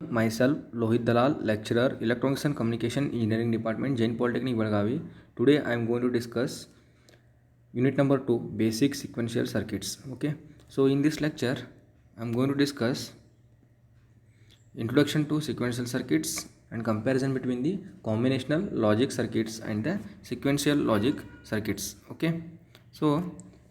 Myself, Lohit Dalal, lecturer, Electronics and Communication Engineering Department, Jain Polytechnic, Belgavi. Today I am going to discuss unit number 2, basic sequential circuits. Okay, so in this lecture I am going to discuss introduction to sequential circuits and comparison between the combinational logic circuits and the sequential logic circuits. Okay, so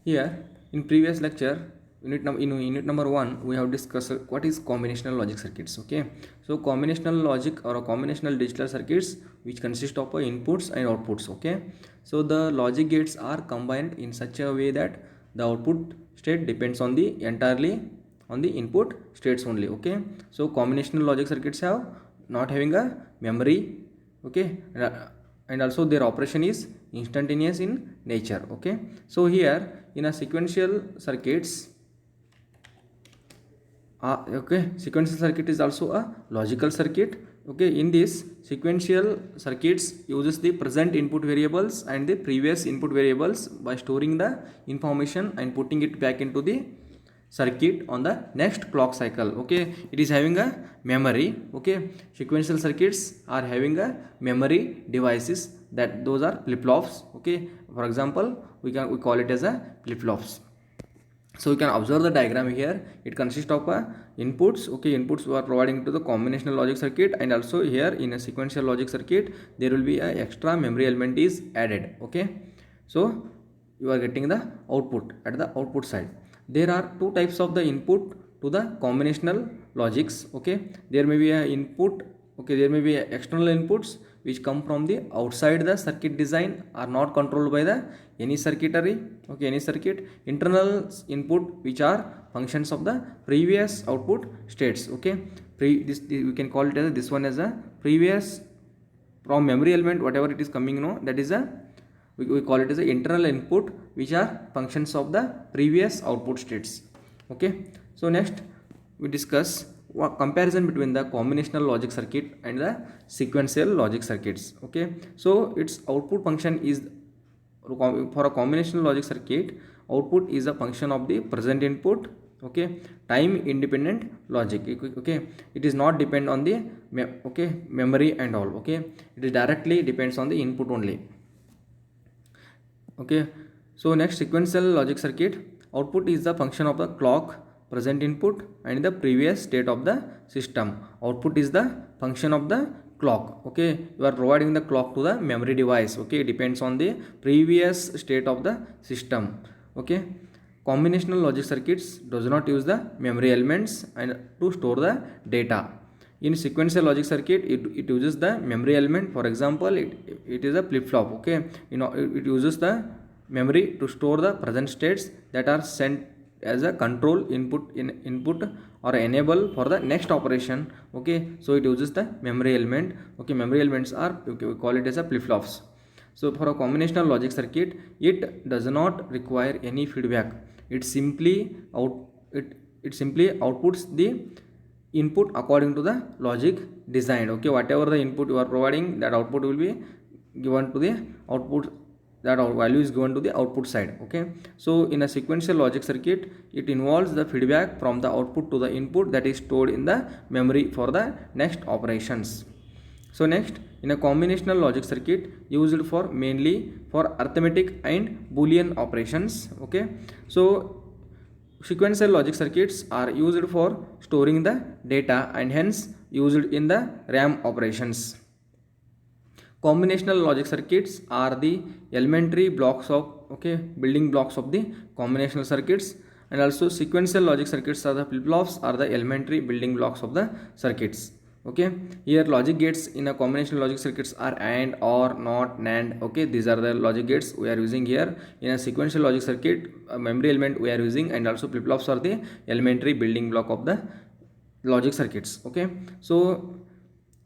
here in previous lecture in unit number 1 we have discussed what is combinational logic circuits. Okay, so combinational logic or a combinational digital circuits which consist of inputs and outputs. Okay, so the logic gates are combined in such a way that the output state depends on the entirely on the input states only. Okay, so combinational logic circuits have not having a memory. Okay, and also their operation is instantaneous in nature. Okay, so here in a sequential circuits, sequential circuit is also a logical circuit. Okay, in this sequential circuits uses the present input variables and the previous input variables by storing the information and putting it back into the circuit on the next clock cycle. Okay, it is having a memory. Okay, sequential circuits are having a memory devices, that those are flip-flops. Okay, for example we call it as a flip-flops. So you can observe the diagram here. It consists of inputs. Okay, inputs are providing to the combinational logic circuit, and also here in a sequential logic circuit there will be a extra memory element is added. Okay, so you are getting the output at the output side. There are two types of the input to the combinational logics. Okay, there may be a input. Okay, there may be external inputs which come from the outside the circuit design, are not controlled by the any circuitry. Okay, any circuit. Internal input which are functions of the previous output states. Okay, this we can call it as this one as a previous from memory element, whatever it is coming, that is a we call it as the internal input which are functions of the previous output states. Okay, so next we discuss comparison between the combinational logic circuit and the sequential logic circuits. Okay, so its output function is, for a combinational logic circuit, output is a function of the present input. Okay, time independent logic. Okay, it is not depend on the memory and all. Okay, it is directly depends on the input only. Okay, so next sequential logic circuit, output is the function of the clock, present input and the previous state of the system. Output is the function of the clock. Okay, you are providing the clock to the memory device. Okay, it depends on the previous state of the system. Okay, combinational logic circuits does not use the memory elements and to store the data. In sequential logic circuit, it uses the memory element. For example, it is a flip-flop. Okay, it uses the memory to store the present states that are sent as a control input or enable for the next operation. Okay, so it uses the memory element. Okay, memory elements are, okay, we call it as a flip-flops. So for a combinational logic circuit, it does not require any feedback. It simply outputs the input according to the logic designed. Okay, whatever the input you are providing, that output will be given to the output, that value is given to the output side. Okay, so in a sequential logic circuit, it involves the feedback from the output to the input that is stored in the memory for the next operations. So next, in a combinational logic circuit used for mainly for arithmetic and boolean operations. Okay, so sequential logic circuits are used for storing the data and hence used in the RAM operations. Combinational logic circuits are the elementary blocks of, building blocks of the combinational circuits, and also sequential logic circuits are the flip-flops, are the elementary building blocks of the circuits. Okay, here logic gates in a combinational logic circuits are AND, OR, NOT, NAND. Okay, these are the logic gates we are using here. In a sequential logic circuit, a memory element we are using, and also flip-flops are the elementary building block of the logic circuits. Okay, so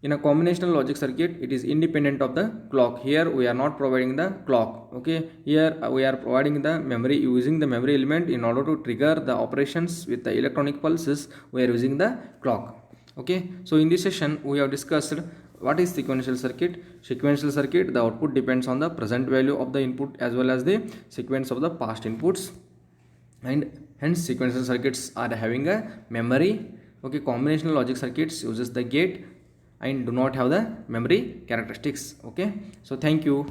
in a combinational logic circuit, it is independent of the clock. Here we are not providing the clock. Okay, here we are providing the memory, using the memory element in order to trigger the operations with the electronic pulses. We are using the clock. Okay, so in this session we have discussed what is sequential circuit. Sequential circuit, the output depends on the present value of the input as well as the sequence of the past inputs, and hence sequential circuits are having a memory. Okay, combinational logic circuits uses the gate and do not have the memory characteristics. Okay, so thank you.